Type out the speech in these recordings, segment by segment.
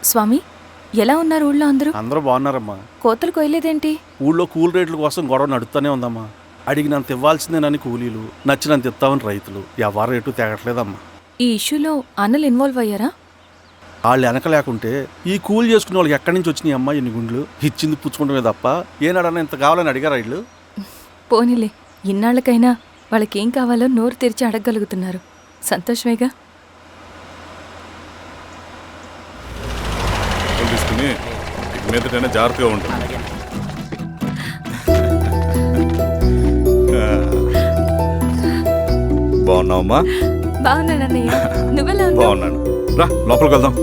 స్వామి, ఎలా ఉన్నారు ఊళ్ళో అందరూ? అందరూ బాగున్నారమ్మా. కోతలు కొయ్యలేదేంటి? ఊళ్ళో కూలి రేట్ల కోసం గొడవ నడుస్తూనే ఉందమ్మా. అడిగినంత ఇవ్వాల్సిందేనని కూలీలు, నచ్చినంత ఇస్తామని రైతులు. ఎవరు రేటు తేగట్లేదమ్మా. ఈ ఇష్యూలో అన్నలు ఇన్వాల్వ్ అయ్యారా? వాళ్ళు వెనక లేకుంటే ఈ కూలి చేసుకునే వాళ్ళకి ఎక్కడి నుంచి వచ్చినాయి అమ్మా ఎన్ని గుండ్లు? ఇచ్చింది పుచ్చుకుంటమే తప్ప ఏనాడన్నా ఇంత కావాలని అడిగారా వీళ్ళు? పోనీలే, ఇన్నాళ్ళకైనా వాళ్ళకేం కావాలో నోరు తెరిచి అడగగలుగుతున్నారు. సంతోషమేగా. తీసుకుని మీదటైనా జాగ్రత్తగా ఉంటుంది. బాగున్నావమ్మా? బాగున్నానన్నయ్య, నువ్వెలా ఉన్నావు? బాగున్నాను. రా లోపలికి వెళ్దాం.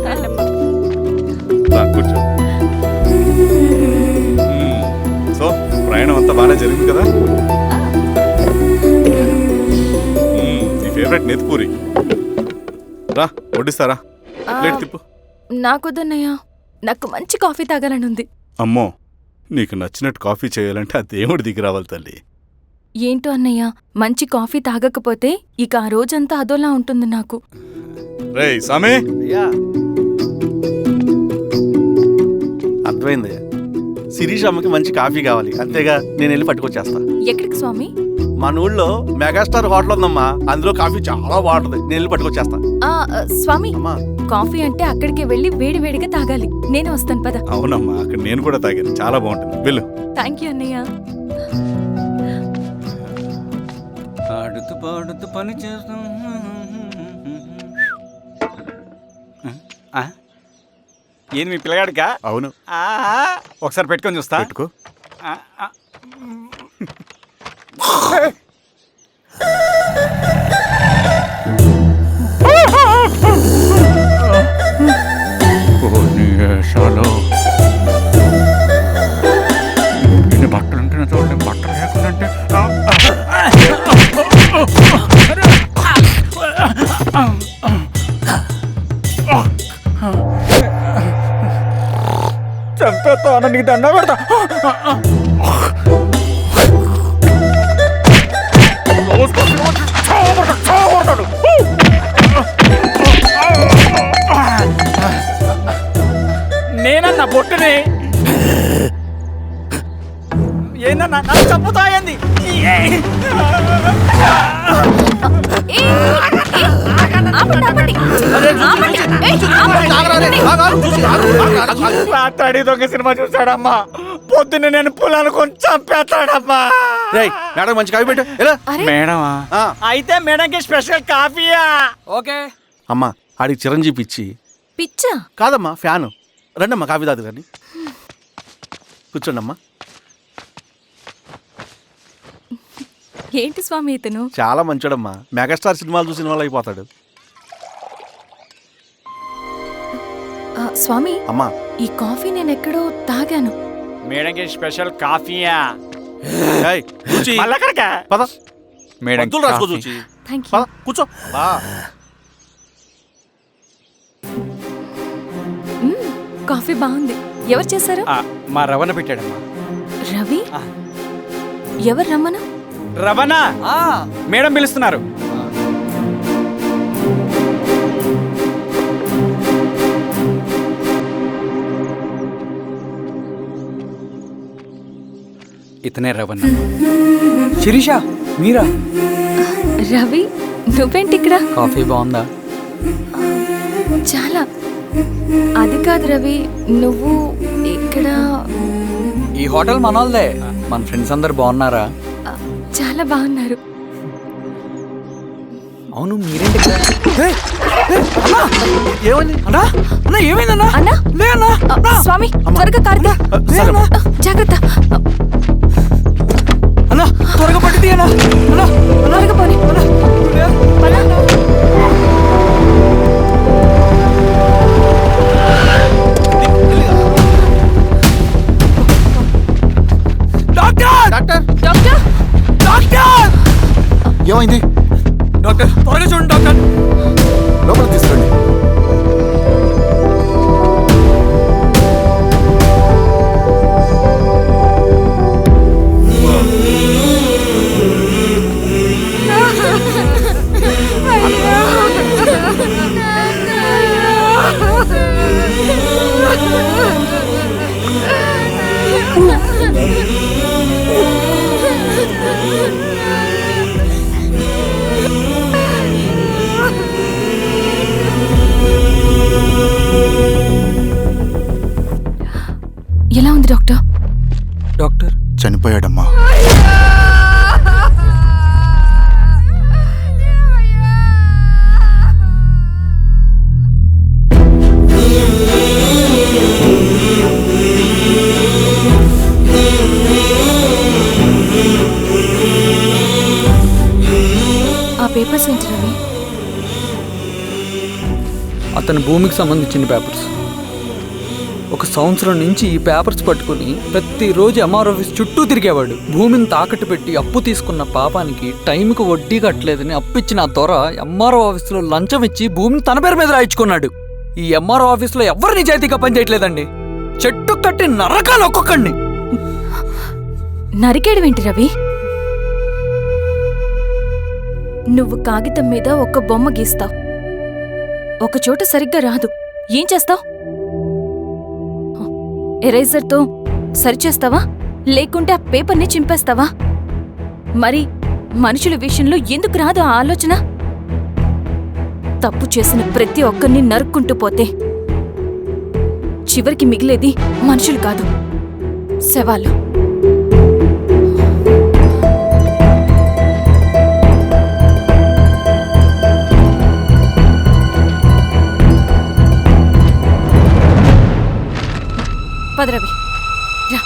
రా కూర్చో. సో ప్రయాణం అంతా బాగానే జరిగింది కదా? నీ ఫేవరెట్ నెత్తిపూరి. రా వడ్డిస్తారా? ప్లేట్ తిప్పు. నాకొద్దన్నయ్య, నాకు మంచి కాఫీ తాగాలని ఉంది. అమ్మో, నీకు నచ్చినట్టు కాఫీ చేయాలంటే ఆ దేవుడి దిగి రావాలి తల్లి. ఏంటో అన్నయ్య, మంచి కాఫీ తాగకపోతే ఇక ఆ రోజంతా అదోలా ఉంటుంది నాకు. రేయ్ సామి, అయ్యా అర్థమైంది. శిరీష్ అమ్మకి మంచి కాఫీ కావాలి, అంతేగా నేను వెళ్ళి పట్టుకొచ్చేస్తా. ఎక్కడికి స్వామి? మన ఊళ్ళో మెగాస్టార్ హోటల్ ఉందమ్మా, అందులో కాఫీ చాలా బాగుంటుంది. నేను వెళ్ళి పట్టుకొచ్చేస్తా. స్వామి, అమ్మా కాఫీ అంటే అక్కడికి వెళ్ళి వేడివేడిగా తాగాలి. నేను వస్తాను పద. అవునమ్మా, అక్కడ నేను కూడా తాగాను, చాలా బాగుంటుంది. వెళ్ళు. థ్యాంక్ యూ అన్నయ్య. ఆడుతూ పాడుతూ పని చేస్తాం. ఏంది మీ పిల్లగాడికా? అవును, ఒకసారి పెట్టుకొని చూస్తా. పెట్టుకో. బట్టలు ఉంటే చూడండి, బట్టలు లేకుండా చంపేస్తా. నీకు దండ పెడతా. నేనన్నా బొట్టుని ఏందన్నా నాకు చంపుతా ఏంది? రాత్రి దొంగ సినిమా చూసాడమ్మా, పొద్దున్న నేను పొలాన్ని కొంచెం చంపేస్తాడమ్మా. మేడం మంచి కాఫీ పెట్టు. ఎలా మేడమా? అయితే మేడంకి స్పెషల్ కాఫీయా? ఓకే అమ్మా, ఆడికి చిరంజీవి ఇచ్చి. పిచ్చా? కాదమ్మా, ఫ్యాను. రండమ్మా కాఫీ తాదు కానీ. కూర్చోండి అమ్మా. ఏంటి స్వామి ఇతను? చాలా మంచోడమ్మా, మెగాస్టార్ సినిమాలు చూసి సినిమాలు అయిపోతాడు. స్వామి, అమ్మా ఈ కాఫీ నేను ఎక్కడో తాగాను. మేడంకి స్పెషల్ కాఫీయా? ఏయ్, చూచి. మళ్ళక్కడికా? పద మేడం మందులు రాసుకో చూచి. Thank you. పద కూర్చో. కాఫీ బాగుంది. ఎవరు చేశారు? మా రవణ పెట్టాడమ్మా. రవి? ఎవరు రమ్మన? రవణ మేడం పిలుస్తున్నారు. ఇతనే రవణ. శిరీష, మీరా? రవి, నువ్వేంటి ఇక్కడ? కాఫీ బాగుందా? చాలా. అది కాదు రవి, నువ్వు ఇక్కడ? ఈ హోటల్ మనోల్దే. మన ఫ్రెండ్స్ అందరు బాగున్నారా? చాలా బాగున్నారు. అవును, మీరేంటి ఇక్కడ? ఏమని అన్నా, అన్నా ఏమైందన్నా? అన్నా, లే అన్నా. స్వామి త్వరగా కారుతా. జాగ్రత్త. అన్నా త్వరగా పట్టిది అన్నా. అన్నా త్వరగా పోనీ. Doctor doctor, doctor! ఏమైంది? డాక్టర్ త్వరగా చూడండి డాక్టర్. లోపల తీసుకురండి. ఎలా ఉంది డాక్టర్? డాక్టర్ చనిపోయాడమ్మా. ఆ పేపర్స్ ఏంటి రవి? అతని భూమికి సంబంధించిన పేపర్స్. ఒక సంవత్సరం నుంచి ఈ పేపర్స్ పట్టుకుని ప్రతిరోజు ఎంఆర్ ఆఫీస్ చుట్టూ తిరిగేవాడు. భూమిని తాకట్టు పెట్టి అప్పు తీసుకున్న పాపానికి టైంకి వడ్డీ కట్టలేదని అప్పిచ్చిన ఆ దొర ఎంఆర్ఓ ఆఫీస్లో లంచం ఇచ్చి భూమిని తన పేరు మీద రాయించుకున్నాడు. ఈ ఎంఆర్ఓ ఆఫీస్లో ఎవరు నిజాయితీగా పనిచేయట్లేదండి. చెట్టు కట్టి నరకాలు ఒక్కొక్కడిని. నరికేయడమేంటి రవి? నువ్వు కాగితం మీద ఒక బొమ్మ గీస్తావు, ఒక చోట సరిగ్గా రాదు, ఏం చేస్తావు? ఎరేజర్తో సరిచేస్తావా, లేకుంటే ఆ పేపర్ని చింపేస్తావా? మరి మనుషుల విషయంలో ఎందుకు రాదు ఆ ఆలోచన? తప్పు చేసిన ప్రతి ఒక్కరిని నరుక్కుంటూ పోతే చివరికి మిగిలేది మనుషులు కాదు, శవాలు. పదరవి రా.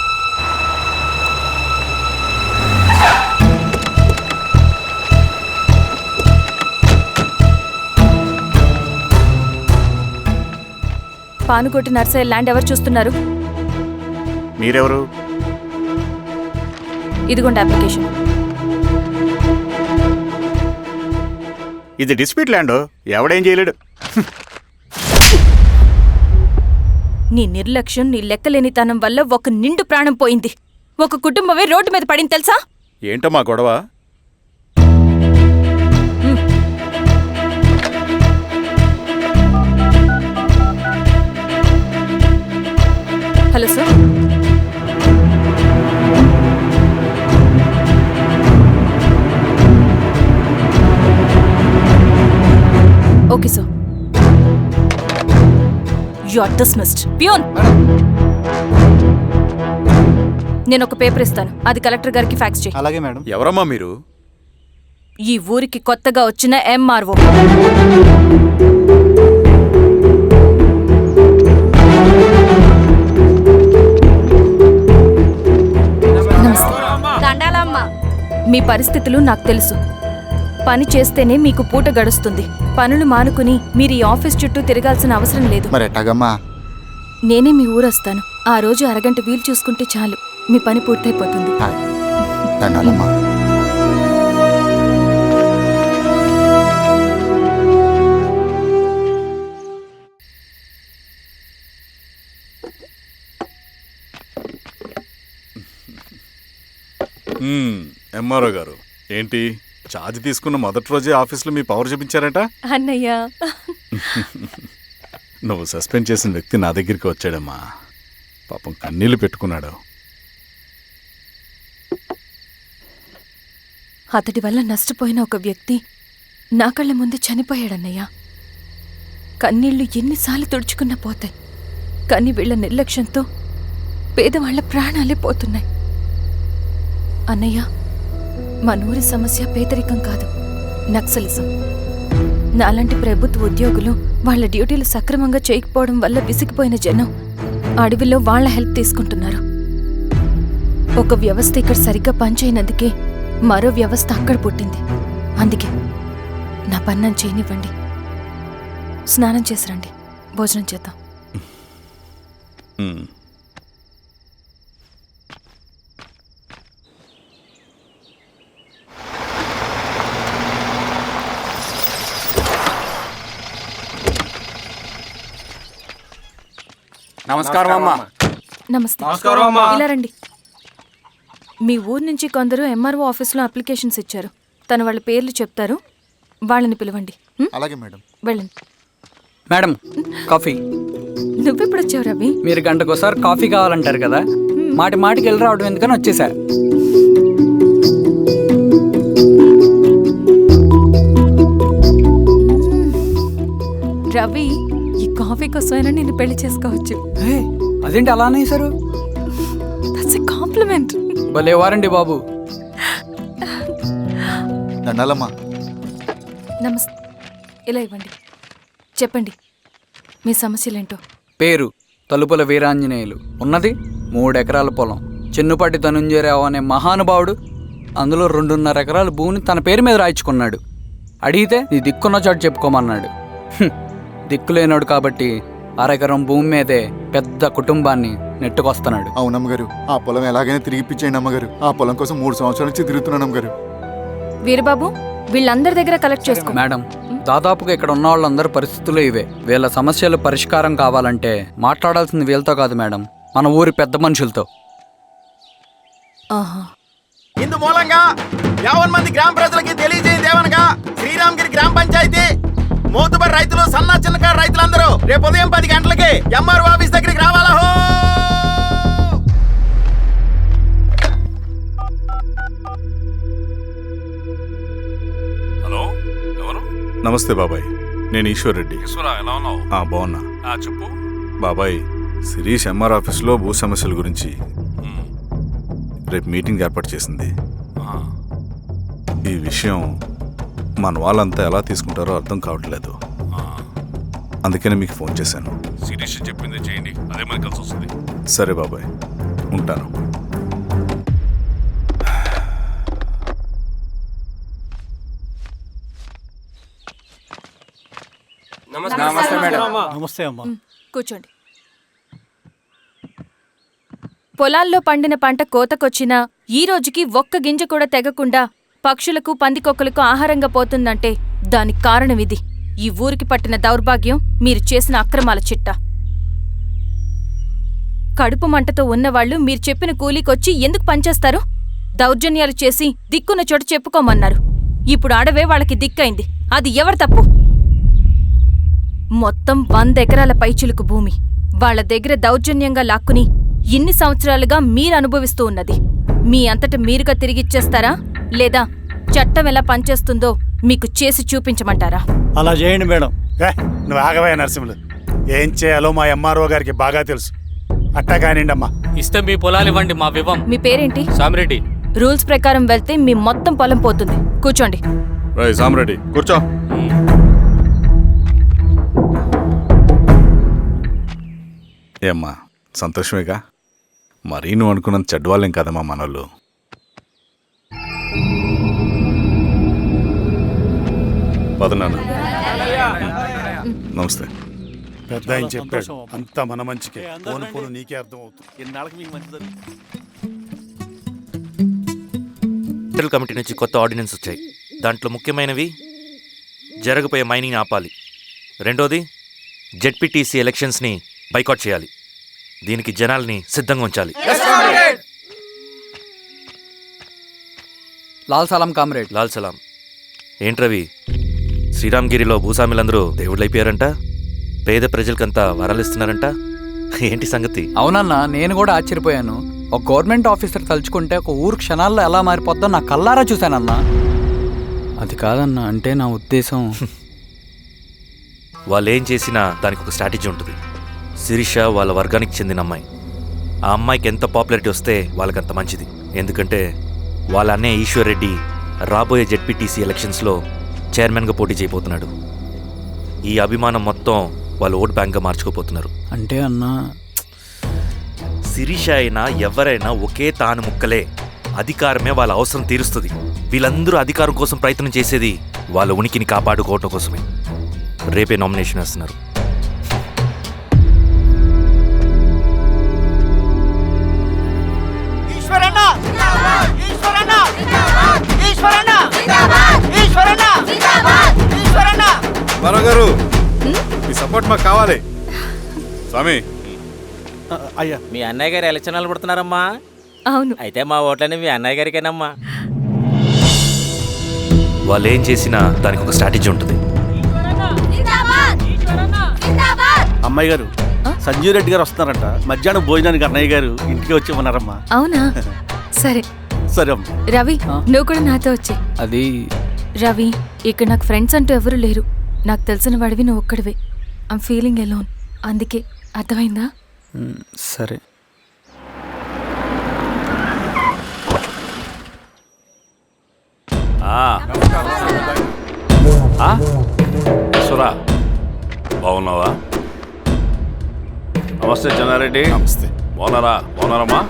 పానుకోటి నర్సయ్య ల్యాండ్ ఎవరు చూస్తున్నారు? మీరెవరు? ఇదిగోండి అప్లికేషన్. ఇది డిస్ప్యూట్ ల్యాండ్, ఎవడేం చేయలేడు. నీ నిర్లక్ష్యం, నీ లెక్కలేనితనం వల్ల ఒక నిండు ప్రాణం పోయింది. ఒక కుటుంబమే రోడ్డు మీద పడింది తెలుసా? ఏంటో మా గొడవ? Hello sir. Okay sir. You are dismissed. Peon, నేను ఒక పేపర్ ఇస్తాను, అది కలెక్టర్ గారికి ఫ్యాక్స్ చేయి. అలాగే మేడం. ఎవరమ్మా మీరు? ఈ ఊరికి కొత్తగా వచ్చిన ఎంఆర్ఓ. మీ పరిస్థితులు నాకు తెలుసు. పని చేస్తేనే మీకు పూట గడుస్తుంది. పనులు మానుకుని మీరు ఈ ఆఫీస్ చుట్టూ తిరగాల్సిన అవసరం లేదు. మరి ఎట్టాగమ్మా? నేనే మీ ఊరొస్తాను. ఆ రోజు అరగంట వీలు చూసుకుంటే చాలు, మీ పని పూర్తయిపోతుంది. దండాలమ్మా. ఎంఆర్ఓ గారు, ఏంటి ఛార్జ్ తీసుకున్న మొదటి రోజే ఆఫీస్లో మీ పవర్ చూపించారట? అన్నయ్య, నువ్వు సస్పెండ్ చేసిన వ్యక్తి నా దగ్గరికి వచ్చాడమ్మా. పాపం కన్నీళ్లు పెట్టుకున్నాడు. అతడి వల్ల నష్టపోయిన ఒక వ్యక్తి నా కళ్ళ ముందు చనిపోయాడన్నయ్య. కన్నీళ్లు ఎన్నిసార్లు తుడుచుకున్నా పోతాయి, కానీ వీళ్ల నిర్లక్ష్యంతో పేదవాళ్ల ప్రాణాలే పోతున్నాయి. అన్నయ్య, మనూరి సమస్య పేదరికం కాదు, నక్సలిజం. నాలాంటి ప్రభుత్వ ఉద్యోగులు వాళ్ళ డ్యూటీలు సక్రమంగా చేయకపోవడం వల్ల విసిగిపోయిన జనం అడవిలో వాళ్ల హెల్ప్ తీసుకుంటున్నారు. ఒక వ్యవస్థ ఇక్కడ సరిగ్గా పనిచేయనందుకే మరో వ్యవస్థ అక్కడ పుట్టింది. అందుకే నా పన్నం చేయనివ్వండి. స్నానం చేసి రండి, భోజనం చేద్దాం. నమస్కారం అమ్మా. నమస్తే. ఇలా రండి. మీ ఊరు నుంచి కొందరు ఎంఆర్ఓ ఆఫీస్లో అప్లికేషన్స్ ఇచ్చారు. తను వాళ్ళ పేర్లు చెప్తారు, వాళ్ళని పిలవండి. అలాగే మేడం. వెళ్ళండి. Madam, coffee. నువ్వెప్పుడు వచ్చావు రవి? మీరు గంటకోసారి కాఫీ కావాలంటారు కదా, మాటి మాటికి వెళ్ళి రావడం ఎందుకని వచ్చేసా. రవి, ఈ కాఫీ కోసమైనా నేను పెళ్లి చేసుకోవచ్చు. అదేంటి అలా అనేసారు? That's a compliment. భలే వారండి బాబు. దండాలమ్మా. నమస్తే. ఇలా ఇవ్వండి. చెప్పండి మీ సమస్యలేంటో. పేరు తలుపుల వీరాంజనేయులు, ఉన్నది 3 ఎకరాల పొలం. చిన్నుపాటి ధనుంజయరావు అనే మహానుభావుడు అందులో 2.5 ఎకరాల భూమిని తన పేరు మీద రాయించుకున్నాడు. అడిగితే నీ దిక్కున్న చోటు చెప్పుకోమన్నాడు. దిక్కులేనాడు కాబట్టి 1/2 ఎకరం భూమి మీదే పెద్ద కుటుంబాన్ని నెట్టుకొస్తున్నాడు. అవునమ్మగారు, ఆ పొలం ఎలాగైనా తిరిగి ఇప్పించేయండి అమ్మగారు. ఆ పొలం కోసం 3 సంవత్సరాల నుంచి తిరుగుతున్నాను అమ్మగారు. వీరబాబు, వీళ్ళందరి దగ్గర కలెక్ట్ చేసుకో. మేడం, దాదాపుగా ఇక్కడ ఉన్న వాళ్ళందరి పరిస్థితులు ఇవే. వీళ్ళ సమస్యలు పరిష్కారం కావాలంటే మాట్లాడాల్సింది వీళ్ళతో కాదు మేడం, మన ఊరి పెద్ద మనుషులతో. ఆహా. ఇందు మూలంగా 50 మంది గ్రామ ప్రజలకి తెలియజేయదేవనగా శ్రీరామగిరి గ్రామ పంచాయతీ మోతుబరి రైతులు, సన్న చిన్నకారు రైతులందరూ రేపు ఉదయం 10 గంటలకి ఎంఆర్ఓ ఆఫీస్ దగ్గరికి రావాలా. హలో, ఎవరు? నమస్తే బాబాయ్, నేను ఈశ్వర్ రెడ్డి. ఎలా ఉన్నావు? బాగున్నా. చెప్పు బాబాయ్. శిరీష్ ఎంఆర్ ఆఫీస్లో భూ సమస్యల గురించి రేపు మీటింగ్ ఏర్పాటు చేసింది. ఈ విషయం మన వాళ్ళంతా ఎలా తీసుకుంటారో అర్థం కావట్లేదు. అందుకనే మీకు ఫోన్ చేశాను. శిరీష్ చెప్పింది చేయండి, అదే మనకి కలిసి వస్తుంది. సరే బాబాయ్, ఉంటాను. నమస్తే అమ్మా. కూర్చోండి. పొలాల్లో పండిన పంట కోతకొచ్చినా ఈ రోజుకి ఒక్క గింజ కూడా తెగకుండా పక్షులకు, పందికొక్కలకు ఆహారంగా పోతుందంటే దానికి కారణం ఇది. ఈ ఊరికి పట్టిన దౌర్భాగ్యం మీరు చేసిన అక్రమాల చిట్టా. కడుపు మంటతో ఉన్నవాళ్లు మీరు చెప్పిన కూలీకొచ్చి ఎందుకు పనిచేస్తారు? దౌర్జన్యాలు చేసి దిక్కున్న చోట చెప్పుకోమన్నారు. ఇప్పుడు అడవే వాళ్ళకి దిక్కైంది. అది ఎవరి తప్పు? మొత్తం 100 ఎకరాల పైచిలుకు భూమి వాళ్ల దగ్గర దౌర్జన్యంగా లాక్కుని ఇన్ని సంవత్సరాలుగా మీరు అనుభవిస్తూ ఉన్నది. మీ అంతట మీరుగా తిరిగిచ్చేస్తారా, లేదా చట్టం ఎలా పనిచేస్తుందో మీకు చేసి చూపించమంటారా? అలా చేయండి మేడం. నువ్వు ఆగవే నరసింహులు. ఏం చేయాలో మా ఎంఆర్ఓ గారికి బాగా తెలుసు. అట్టా కానివ్వండి అమ్మా. ఇస్తే మీ పొలాలు ఇవ్వండి, మా వివం. మీ పేరేంటి? సామిరెడ్డి. రూల్స్ ప్రకారం వెళ్తే మీ మొత్తం పొలం పోతుంది. కూర్చోండి. సామిరెడ్డి కూర్చో. ఏమ్మా, సంతోషమేగా? మరీ నువ్వు అనుకున్నంత చెడ్డవాళ్ళేం కదమ్మా మనోళ్ళు. పదనాన్న. నమస్తే. పెద్ద ఆయన చెప్పాడు, అంతా మన మంచికే. పోను పోను నీకే అర్థం అవుతుంది. ఎన్నాళ్ళకి మీకు మంచి జరిగింది. సెంట్రల్ కమిటీ నుంచి కొత్త ఆర్డినెన్స్ వచ్చాయి. దాంట్లో ముఖ్యమైనవి జరగబోయే మైనింగ్ ఆపాలి, రెండోది జెడ్పీటీసీ ఎలక్షన్స్ని బైకాట్ చేయాలి, దీనికి జనాల్ని సిద్ధంగా ఉంచాలి. లాల్ సలాం కామ్రేడ్. లాల్ సలాం. ఏంట్రవి, శ్రీరామగిరిలో భూస్వాములందరూ దేవుళ్ళైపోయారంట, పేద ప్రజలకంతా వరాలు ఇస్తున్నారంట, ఏంటి సంగతి? అవునన్నా, నేను కూడా ఆశ్చర్యపోయాను. ఒక గవర్నమెంట్ ఆఫీసర్ తలుచుకుంటే ఒక ఊరు క్షణాల్లో ఎలా మారిపోద్దో నా కల్లారా చూశానన్నా. అది కాదన్నా, అంటే నా ఉద్దేశం వాళ్ళు ఏం చేసినా దానికి ఒక స్ట్రాటజీ ఉంటుంది. శిరీష వాళ్ళ వర్గానికి చెందిన అమ్మాయి. ఆ అమ్మాయికి ఎంత పాపులారిటీ వస్తే వాళ్ళకంత మంచిది. ఎందుకంటే వాళ్ళ అన్నయ్య ఈశ్వర్ రెడ్డి రాబోయే జెడ్పీటీసీ ఎలక్షన్స్లో చైర్మన్గా పోటీ చేయబోతున్నాడు. ఈ అభిమానం మొత్తం వాళ్ళు ఓట్ బ్యాంక్గా మార్చుకోపోతున్నారు. అంటే అన్నా, శిరీష అయినా ఎవరైనా ఒకే తాను ముక్కలే. అధికారమే వాళ్ళ అవసరం తీరుస్తుంది. వీళ్ళందరూ అధికారం కోసం ప్రయత్నం చేసేది వాళ్ళ ఉనికిని కాపాడుకోవటం కోసమే. రేపే నామినేషన్ వేస్తున్నారు. గారు, మీ సపోర్ట్ మాకు కావాలి. స్వామి. అయ్యా, మీ అన్నయ్య గారు ఎలక్షన్ నిలబడుతున్నారమ్మా. అవును. అయితే మా ఓట్లన్నీ మీ అన్నయ్య గారికేనమ్మా. వాళ్ళు ఏం చేసినా దానికి ఒక స్ట్రాటజీ ఉంటుంది. అమ్మాయి గారు, సంజీవ్ రెడ్డి గారు వస్తున్నారంట. మధ్యాహ్నం భోజనానికి అన్నయ్య గారు ఇంటికి వచ్చి ఉన్నారమ్మా. అవునా? సరే సరే అమ్మా. రవి, నువ్వు కూడా నాతో వచ్చే. అది రవి, ఇక్కడ నాకు ఫ్రెండ్స్ అంటూ ఎవరు లేరు. నాకు తెలిసిన వాడివి నువ్వు ఒక్కడివే. I'm feeling alone. అందుకే, అర్థమైందా? సరే. ఈశ్వరా, బాగున్నావా? నమస్తే చెన్నారెడ్డి. నమస్తే. బాగున్నారమ్మా?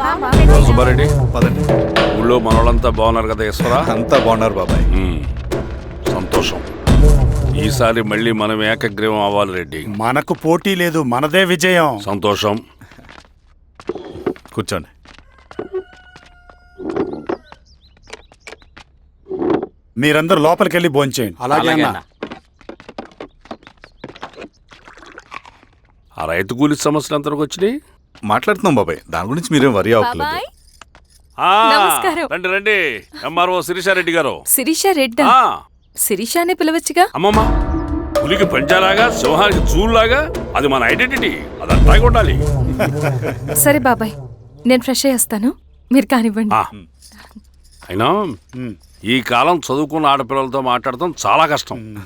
సుబ్బారెడ్డి, పదండి. ఊళ్ళో మనోళ్ళంతా బాగున్నారు కదా ఈశ్వరా? అంతా బాగున్నారు బాబాయ్. సంతోషం. ఈసారి మళ్ళీ మనం ఏకగ్రీవం అవ్వాలి రెడ్డి. మనకు పోటీ లేదు, మనదే విజయం. సంతోషం. కూర్చోండి. మీరందరూ లోపలికి వెళ్ళి భోంచేయండి. అలాగే అన్న. ఆ రైతు కూలి సమస్యలు ఎంతవరకు వచ్చినాయి? మాట్లాడుతున్నాం బాబాయ్, దాని గురించి మీరేం వరి అవ్వట్లేదు. బాబాయ్, ఆ, నమస్కారం. రండి రండి. ఎంఆర్ఓ శిరీషారెడ్డి గారు. శిరీష రెడ్డా? ఆ, శిరీష అనే పిలవచ్చుగా. అమ్మమ్మ, పులికి పంచాలాగా సింహానికి చూలాగా అది మన ఐడెంటిటీ, అదంతా ఉండాలి. సరే బాబాయ్, నేను ఫ్రెష్ అయ్యి వస్తాను, మీరు కానివ్వండి. ఆ, అయినా ఈ కాలం చదువుకున్న ఆడపిల్లలతో మాట్లాడటం చాలా కష్టం.